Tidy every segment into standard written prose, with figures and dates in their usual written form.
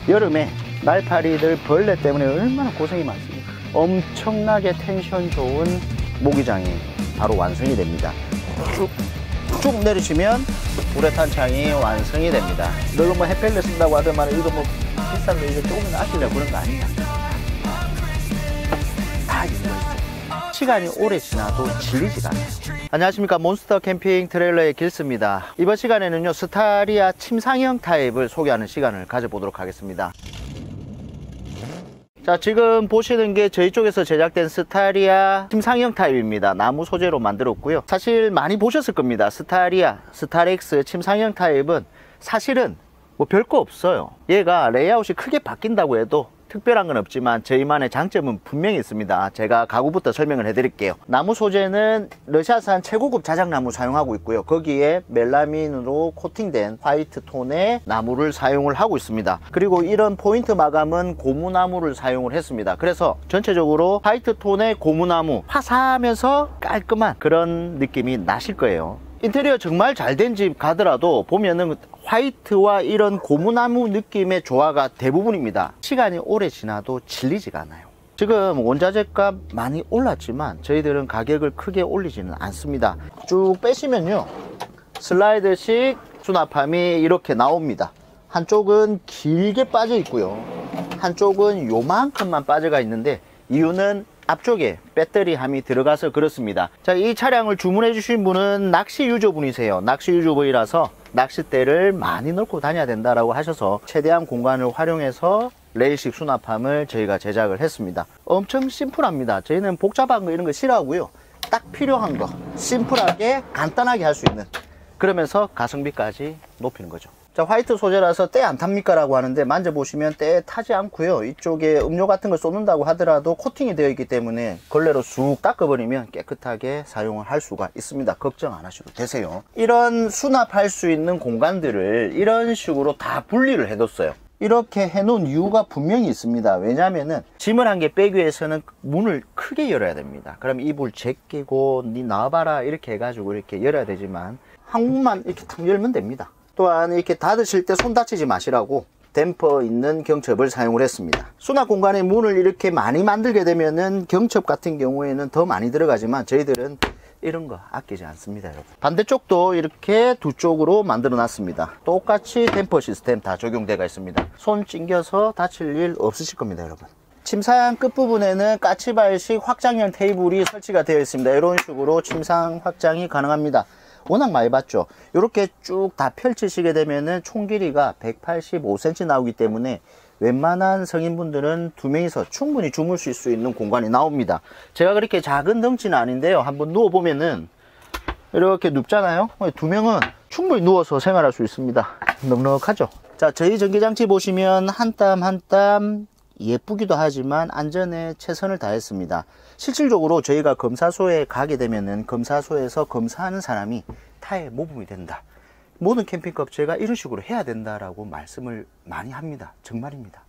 여름에 날파리들 벌레 때문에 얼마나 고생이 많습니까? 엄청나게 텐션 좋은 모기장이 바로 완성이 됩니다. 쭉 내리시면 우레탄 창이 완성이 됩니다. 너가 뭐 햇펠렛 쓴다고 하더만 이거 뭐 비싼 거 이거 조금 아끼려고 그런 거 아니다. 다 이거 있어. 시간이 오래 지나도 질리지가 않아요. 안녕하십니까, 몬스터 캠핑 트레일러의 길스입니다. 이번 시간에는요, 스타리아 침상형 타입을 소개하는 시간을 가져보도록 하겠습니다. 자, 지금 보시는 게 저희 쪽에서 제작된 스타리아 침상형 타입입니다. 나무 소재로 만들었고요. 사실 많이 보셨을 겁니다. 스타리아, 스타렉스 침상형 타입은 사실은 뭐 별거 없어요. 얘가 레이아웃이 크게 바뀐다고 해도 특별한 건 없지만 저희만의 장점은 분명히 있습니다. 제가 가구부터 설명을 해드릴게요. 나무 소재는 러시아산 최고급 자작나무 사용하고 있고요. 거기에 멜라민으로 코팅된 화이트 톤의 나무를 사용을 하고 있습니다. 그리고 이런 포인트 마감은 고무나무를 사용을 했습니다. 그래서 전체적으로 화이트 톤의 고무나무, 화사하면서 깔끔한 그런 느낌이 나실 거예요. 인테리어 정말 잘 된 집 가더라도 보면은 화이트와 이런 고무나무 느낌의 조화가 대부분입니다. 시간이 오래 지나도 질리지가 않아요. 지금 원자재값 많이 올랐지만 저희들은 가격을 크게 올리지는 않습니다. 쭉 빼시면요, 슬라이드식 수납함이 이렇게 나옵니다. 한쪽은 길게 빠져 있고요, 한쪽은 요만큼만 빠져가 있는데 이유는 앞쪽에 배터리 함이 들어가서 그렇습니다. 자, 이 차량을 주문해 주신 분은 낚시 유저분이세요. 낚시 유저분이라서 낚싯대를 많이 넣고 다녀야 된다라고 하셔서 최대한 공간을 활용해서 레일식 수납함을 저희가 제작을 했습니다. 엄청 심플합니다. 저희는 복잡한 거 이런 거 싫어하고요, 딱 필요한 거 심플하게 간단하게 할 수 있는, 그러면서 가성비까지 높이는 거죠. 자, 화이트 소재라서 때 안 탑니까? 라고 하는데 만져보시면 때 타지 않고요. 이쪽에 음료 같은 걸 쏟는다고 하더라도 코팅이 되어 있기 때문에 걸레로 쑥 닦아버리면 깨끗하게 사용을 할 수가 있습니다. 걱정 안 하셔도 되세요. 이런 수납할 수 있는 공간들을 이런 식으로 다 분리를 해뒀어요. 이렇게 해놓은 이유가 분명히 있습니다. 왜냐면은 짐을 한 개 빼기 위해서는 문을 크게 열어야 됩니다. 그럼 이불 제끼고 니 나와봐라 이렇게 해가지고 이렇게 열어야 되지만 한 문만 이렇게 탁 열면 됩니다. 또한 이렇게 닫으실 때 손 다치지 마시라고 댐퍼 있는 경첩을 사용을 했습니다. 수납 공간에 문을 이렇게 많이 만들게 되면은 경첩 같은 경우에는 더 많이 들어가지만 저희들은 이런 거 아끼지 않습니다, 여러분. 반대쪽도 이렇게 두 쪽으로 만들어 놨습니다. 똑같이 댐퍼 시스템 다 적용되어 있습니다. 손 찡겨서 다칠 일 없으실 겁니다, 여러분. 침상 끝부분에는 까치발식 확장형 테이블이 설치가 되어 있습니다. 이런 식으로 침상 확장이 가능합니다. 워낙 많이 봤죠. 이렇게 쭉 다 펼치시게 되면은 총 길이가 185cm 나오기 때문에 웬만한 성인분들은 두 명이서 충분히 주무실 수 있는 공간이 나옵니다. 제가 그렇게 작은 덩치는 아닌데요, 한번 누워보면은 이렇게 눕잖아요. 두 명은 충분히 누워서 생활할 수 있습니다. 넉넉하죠. 자, 저희 전기장치 보시면 한 땀 한 땀 예쁘기도 하지만 안전에 최선을 다했습니다. 실질적으로 저희가 검사소에 가게 되면은 검사소에서 검사하는 사람이 타에 모범이 된다, 모든 캠핑카 업체가 이런 식으로 해야 된다라고 말씀을 많이 합니다. 정말입니다.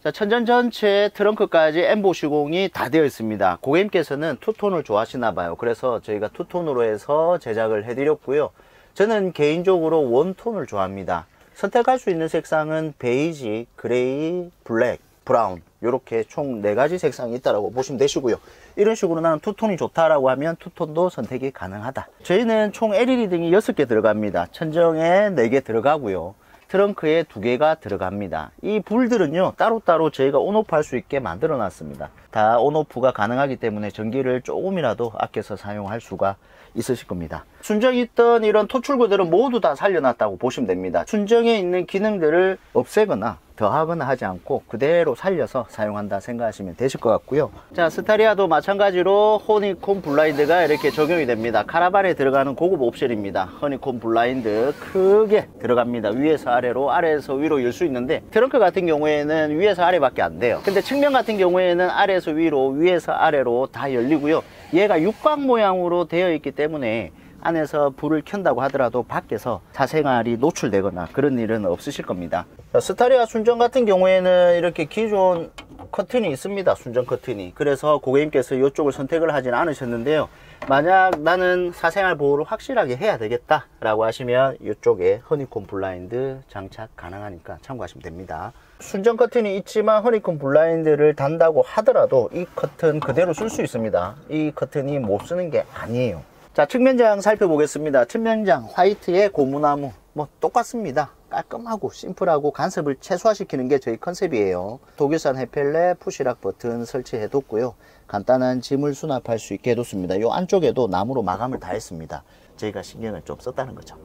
자, 천장 전체 트렁크까지 엠보시공이 다 되어 있습니다. 고객님께서는 투톤을 좋아하시나 봐요. 그래서 저희가 투톤으로 해서 제작을 해드렸고요. 저는 개인적으로 원톤을 좋아합니다. 선택할 수 있는 색상은 베이지, 그레이, 블랙, 브라운, 이렇게 총 4가지 색상이 있다고 보시면 되시고요. 이런 식으로 나는 투톤이 좋다라고 하면 투톤도 선택이 가능하다. 저희는 총 LED 등이 6개 들어갑니다. 천정에 4개 들어가고요, 트렁크에 2개가 들어갑니다. 이 불들은요, 따로따로 저희가 온오프 할 수 있게 만들어 놨습니다. 다 온오프가 가능하기 때문에 전기를 조금이라도 아껴서 사용할 수가 있으실 겁니다. 순정에 있던 이런 토출구들은 모두 다 살려놨다고 보시면 됩니다. 순정에 있는 기능들을 없애거나 더하거나 하지 않고 그대로 살려서 사용한다 생각하시면 되실 것 같고요. 자, 스타리아도 마찬가지로 허니콤 블라인드가 이렇게 적용이 됩니다. 카라반에 들어가는 고급 옵션입니다. 허니콤 블라인드 크게 들어갑니다. 위에서 아래로, 아래에서 위로 열 수 있는데 트렁크 같은 경우에는 위에서 아래밖에 안 돼요. 근데 측면 같은 경우에는 아래에서 위로, 위에서 아래로 다 열리고요. 얘가 육각 모양으로 되어 있기 때문에 안에서 불을 켠다고 하더라도 밖에서 사생활이 노출되거나 그런 일은 없으실 겁니다. 자, 스타리아 순정 같은 경우에는 이렇게 기존 커튼이 있습니다. 순정 커튼이. 그래서 고객님께서 이쪽을 선택을 하진 않으셨는데요, 만약 나는 사생활 보호를 확실하게 해야 되겠다 라고 하시면 이쪽에 허니콤 블라인드 장착 가능하니까 참고하시면 됩니다. 순정 커튼이 있지만 허니콤 블라인드를 단다고 하더라도 이 커튼 그대로 쓸 수 있습니다. 이 커튼이 못 쓰는 게 아니에요. 자, 측면장 살펴보겠습니다. 측면장 화이트의 고무나무 뭐 똑같습니다. 깔끔하고 심플하고 간섭을 최소화시키는 게 저희 컨셉이에요. 독일산 헤펠레 푸시락 버튼 설치해 뒀고요. 간단한 짐을 수납할 수 있게 해뒀습니다. 이 안쪽에도 나무로 마감을 다 했습니다. 저희가 신경을 좀 썼다는 거죠.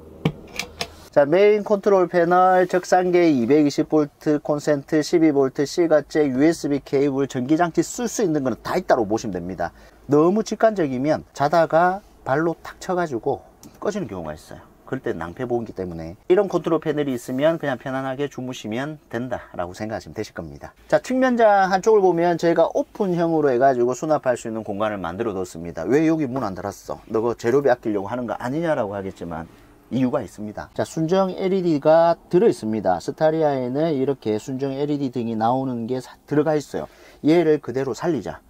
자, 메인 컨트롤 패널 적상계 220V 콘센트 12V C가째 USB 케이블 전기장치 쓸 수 있는 거는 다 있다고 보시면 됩니다. 너무 직관적이면 자다가 발로 탁 쳐가지고 꺼지는 경우가 있어요. 그럴 때 낭패 보기 때문에 이런 컨트롤 패널이 있으면 그냥 편안하게 주무시면 된다라고 생각하시면 되실 겁니다. 자, 측면장 한쪽을 보면 저희가 오픈형으로 해가지고 수납할 수 있는 공간을 만들어 뒀습니다. 왜 여기 문 안 달았어? 너가 재료비 아끼려고 하는 거 아니냐라고 하겠지만 이유가 있습니다. 자, 순정 LED가 들어 있습니다. 스타리아에는 이렇게 순정 LED 등이 나오는 게 들어가 있어요. 얘를 그대로 살리자.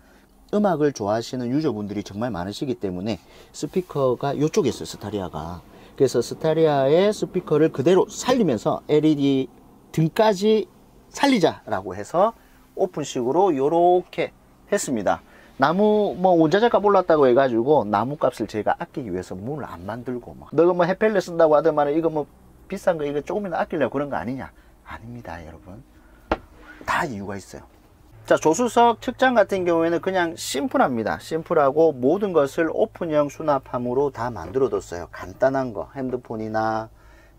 음악을 좋아하시는 유저분들이 정말 많으시기 때문에 스피커가 이쪽에 있어요. 스타리아가. 그래서 스타리아의 스피커를 그대로 살리면서 LED 등까지 살리자라고 해서 오픈식으로 이렇게 했습니다. 나무 뭐 원자재값 올랐다고 해가지고 나무 값을 제가 아끼기 위해서 문을 안 만들고 너가 뭐 헤펠레 쓴다고 하더만 이거 뭐 비싼 거 이거 조금이나 아끼려고 그런 거 아니냐? 아닙니다, 여러분. 다 이유가 있어요. 자, 조수석 측장 같은 경우에는 그냥 심플합니다. 심플하고 모든 것을 오픈형 수납함으로 다 만들어 뒀어요. 간단한 거, 핸드폰이나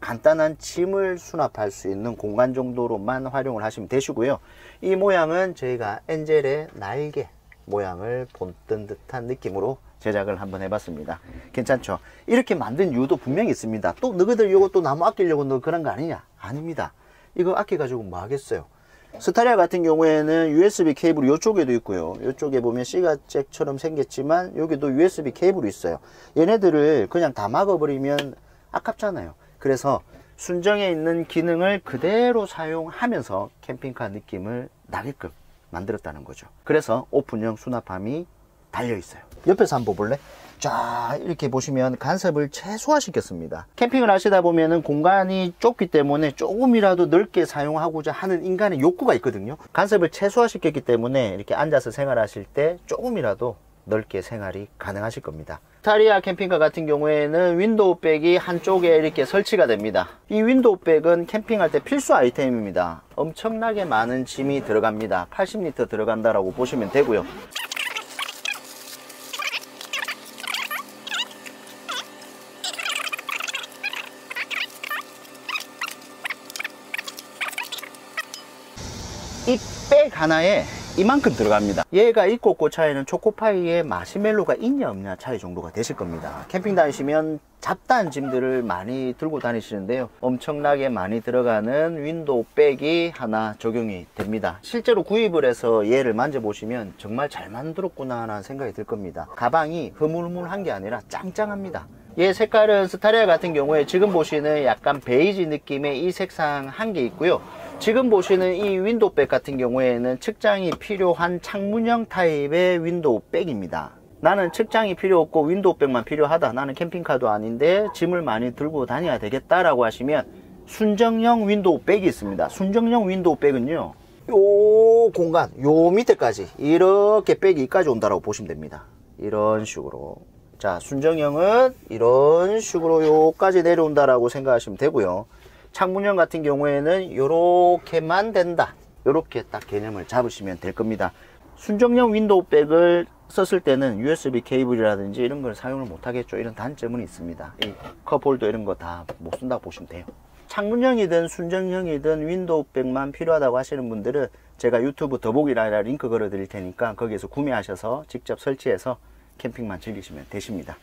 간단한 짐을 수납할 수 있는 공간 정도로만 활용을 하시면 되시고요. 이 모양은 저희가 엔젤의 날개 모양을 본뜬 듯한 느낌으로 제작을 한번 해봤습니다. 괜찮죠? 이렇게 만든 이유도 분명히 있습니다. 또 너희들 이거 또 나무 아끼려고 너 그런 거 아니냐? 아닙니다. 이거 아껴가지고 뭐 하겠어요? 스타리아 같은 경우에는 USB 케이블이 이쪽에도 있고요. 이쪽에 보면 C가잭처럼 생겼지만 여기도 USB 케이블이 있어요. 얘네들을 그냥 다 막아버리면 아깝잖아요. 그래서 순정에 있는 기능을 그대로 사용하면서 캠핑카 느낌을 나게끔 만들었다는 거죠. 그래서 오픈형 수납함이 달려 있어요. 옆에서 한번 볼래? 자, 이렇게 보시면 간섭을 최소화시켰습니다. 캠핑을 하시다 보면은 공간이 좁기 때문에 조금이라도 넓게 사용하고자 하는 인간의 욕구가 있거든요. 간섭을 최소화시켰기 때문에 이렇게 앉아서 생활하실 때 조금이라도 넓게 생활이 가능하실 겁니다. 스타리아 캠핑카 같은 경우에는 윈도우백이 한쪽에 이렇게 설치가 됩니다. 이 윈도우백은 캠핑할 때 필수 아이템입니다. 엄청나게 많은 짐이 들어갑니다. 80리터 들어간다라고 보시면 되고요. 이 백 하나에 이만큼 들어갑니다. 얘가 있고 없고 차이는 초코파이에 마시멜로가 있냐 없냐 차이 정도가 되실 겁니다. 캠핑 다니시면 잡다한 짐들을 많이 들고 다니시는데요, 엄청나게 많이 들어가는 윈도우 백이 하나 적용이 됩니다. 실제로 구입을 해서 얘를 만져보시면 정말 잘 만들었구나 하는 생각이 들 겁니다. 가방이 흐물흐물한 게 아니라 짱짱합니다. 얘 색깔은 스타리아 같은 경우에 지금 보시는 약간 베이지 느낌의 이 색상 한 개 있고요. 지금 보시는 이 윈도우백 같은 경우에는 측장이 필요한 창문형 타입의 윈도우백입니다. 나는 측장이 필요 없고 윈도우백만 필요하다, 나는 캠핑카도 아닌데 짐을 많이 들고 다녀야 되겠다라고 하시면 순정형 윈도우백이 있습니다. 순정형 윈도우백은요, 요 공간 요 밑에까지 이렇게 백이 여기까지 온다라고 보시면 됩니다. 이런 식으로. 자, 순정형은 이런 식으로 요까지 내려온다라고 생각하시면 되고요. 창문형 같은 경우에는 요렇게만 된다, 요렇게 딱 개념을 잡으시면 될 겁니다. 순정형 윈도우백을 썼을 때는 USB 케이블이라든지 이런 걸 사용을 못 하겠죠. 이런 단점은 있습니다. 이 컵홀더 이런 거 다 못 쓴다고 보시면 돼요. 창문형이든 순정형이든 윈도우백만 필요하다고 하시는 분들은 제가 유튜브 더보기란에 링크 걸어 드릴 테니까 거기에서 구매하셔서 직접 설치해서 캠핑만 즐기시면 되십니다.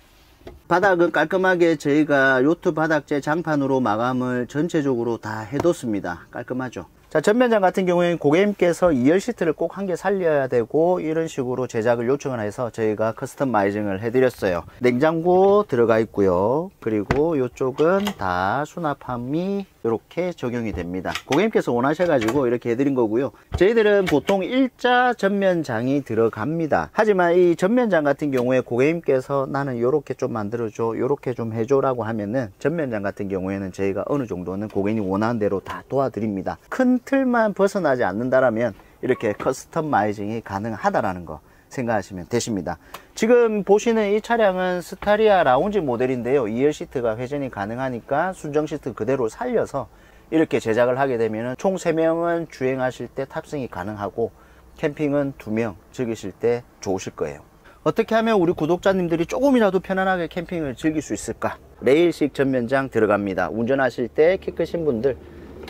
바닥은 깔끔하게 저희가 요트 바닥재 장판으로 마감을 전체적으로 다 해뒀습니다. 깔끔하죠. 자, 전면장 같은 경우에는 고객님께서 2열 시트를 꼭 한 개 살려야 되고 이런 식으로 제작을 요청을 해서 저희가 커스터마이징을 해드렸어요. 냉장고 들어가 있고요. 그리고 이쪽은 다 수납함이 이렇게 적용이 됩니다. 고객님께서 원하셔가지고 이렇게 해드린 거고요. 저희들은 보통 일자 전면장이 들어갑니다. 하지만 이 전면장 같은 경우에 고객님께서 나는 이렇게 좀 만들어줘, 이렇게 좀 해줘라고 하면은 전면장 같은 경우에는 저희가 어느 정도는 고객님 원하는 대로 다 도와드립니다. 큰 틀만 벗어나지 않는다라면 이렇게 커스터마이징이 가능하다라는 거 생각하시면 되십니다. 지금 보시는 이 차량은 스타리아 라운지 모델인데요. 2열 시트가 회전이 가능하니까 순정 시트 그대로 살려서 이렇게 제작을 하게 되면 총 3명은 주행하실 때 탑승이 가능하고 캠핑은 2명 즐기실 때 좋으실 거예요. 어떻게 하면 우리 구독자님들이 조금이라도 편안하게 캠핑을 즐길 수 있을까? 레일식 전면장 들어갑니다. 운전하실 때 키 크신 분들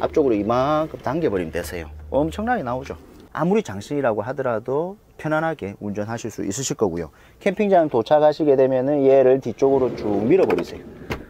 앞쪽으로 이만큼 당겨버리면 되세요. 엄청나게 나오죠. 아무리 장신이라고 하더라도 편안하게 운전하실 수 있으실 거고요. 캠핑장 도착하시게 되면은 얘를 뒤쪽으로 쭉 밀어버리세요.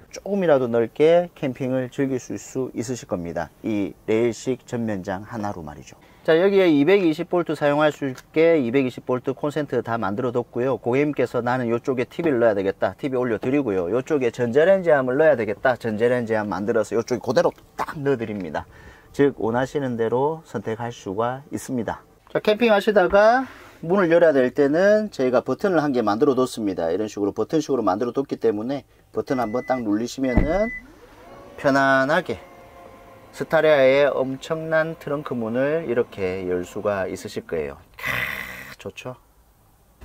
조금이라도 넓게 캠핑을 즐길 수 있으실 겁니다. 이 레일식 전면장 하나로 말이죠. 자, 여기에 220V 사용할 수 있게 220V 콘센트 다 만들어 뒀고요. 고객님께서 나는 이쪽에 TV를 넣어야 되겠다, TV 올려 드리고요. 이쪽에 전자레인지함을 넣어야 되겠다, 전자레인지함 만들어서 이쪽에 그대로 딱 넣어 드립니다. 즉 원하시는 대로 선택할 수가 있습니다. 자, 캠핑 하시다가 문을 열어야 될 때는 저희가 버튼을 한 개 만들어 뒀습니다. 이런 식으로 버튼식으로 만들어 뒀기 때문에 버튼 한번 딱 누르시면은 편안하게 스타리아의 엄청난 트렁크 문을 이렇게 열 수가 있으실 거예요. 좋죠.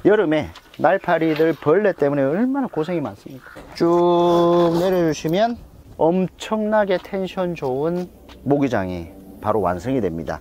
여름에 날파리들 벌레 때문에 얼마나 고생이 많습니까. 쭉 내려주시면 엄청나게 텐션 좋은 모기장이 바로 완성이 됩니다.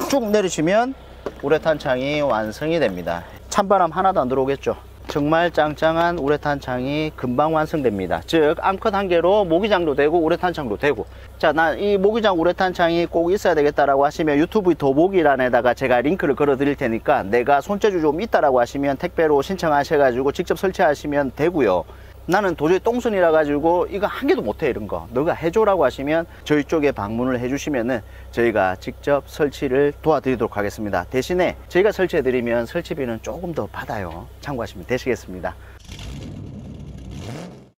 쭉 내리시면 우레탄 창이 완성이 됩니다. 찬바람 하나도 안 들어오겠죠. 정말 짱짱한 우레탄 창이 금방 완성됩니다. 즉 암컷 한 개로 모기장도 되고 우레탄 창도 되고. 자, 난 이 모기장 우레탄 창이 꼭 있어야 되겠다라고 하시면 유튜브 더보기란에다가 제가 링크를 걸어 드릴 테니까 내가 손재주 좀 있다라고 하시면 택배로 신청하셔가지고 직접 설치하시면 되고요. 나는 도저히 똥손이라 가지고 이거 한 개도 못해 이런 거 너가 해줘라고 하시면 저희 쪽에 방문을 해주시면은 저희가 직접 설치를 도와드리도록 하겠습니다. 대신에 저희가 설치해 드리면 설치비는 조금 더 받아요. 참고하시면 되시겠습니다.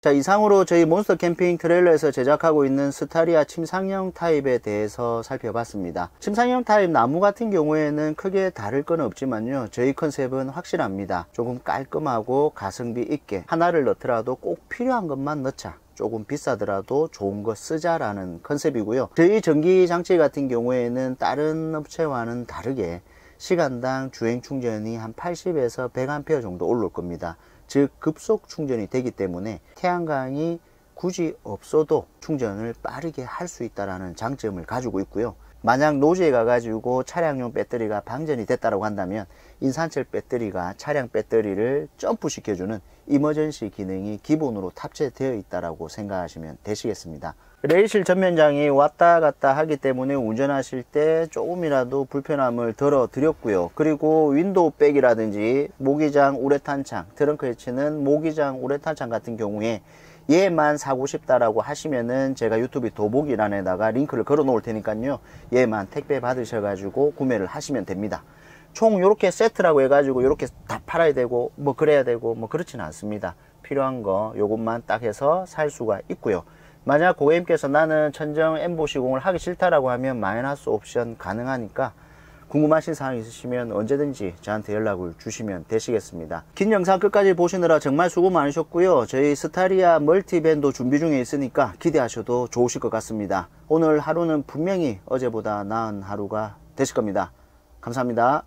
자, 이상으로 저희 몬스터 캠핑 트레일러에서 제작하고 있는 스타리아 침상형 타입에 대해서 살펴봤습니다. 침상형 타입 나무 같은 경우에는 크게 다를 건 없지만요, 저희 컨셉은 확실합니다. 조금 깔끔하고 가성비 있게 하나를 넣더라도 꼭 필요한 것만 넣자, 조금 비싸더라도 좋은 거 쓰자라는 컨셉이고요. 저희 전기장치 같은 경우에는 다른 업체와는 다르게 시간당 주행 충전이 한 80에서 100A 정도 올라올 겁니다. 즉 급속 충전이 되기 때문에 태양광이 굳이 없어도 충전을 빠르게 할 수 있다는 장점을 가지고 있고요. 만약 노지에 가가지고 차량용 배터리가 방전이 됐다고 한다면 인산철 배터리가 차량 배터리를 점프시켜주는 이머전시 기능이 기본으로 탑재되어 있다고 생각하시면 되시겠습니다. 레일실 전면장이 왔다 갔다 하기 때문에 운전하실 때 조금이라도 불편함을 덜어 드렸고요. 그리고 윈도우 백이라든지 모기장 우레탄창, 트렁크에 치는 모기장 우레탄창 같은 경우에 얘만 사고 싶다라고 하시면은 제가 유튜브 더보기란에다가 링크를 걸어 놓을 테니까요, 얘만 택배 받으셔가지고 구매를 하시면 됩니다. 총 요렇게 세트라고 해가지고 요렇게 다 팔아야 되고 뭐 그래야 되고 뭐 그렇지는 않습니다. 필요한 거 요것만 딱 해서 살 수가 있고요. 만약 고객님께서 나는 천정 엠보 시공을 하기 싫다라고 하면 마이너스 옵션 가능하니까 궁금하신 사항 있으시면 언제든지 저한테 연락을 주시면 되시겠습니다. 긴 영상 끝까지 보시느라 정말 수고 많으셨고요. 저희 스타리아 멀티밴도 준비 중에 있으니까 기대하셔도 좋으실 것 같습니다. 오늘 하루는 분명히 어제보다 나은 하루가 되실 겁니다. 감사합니다.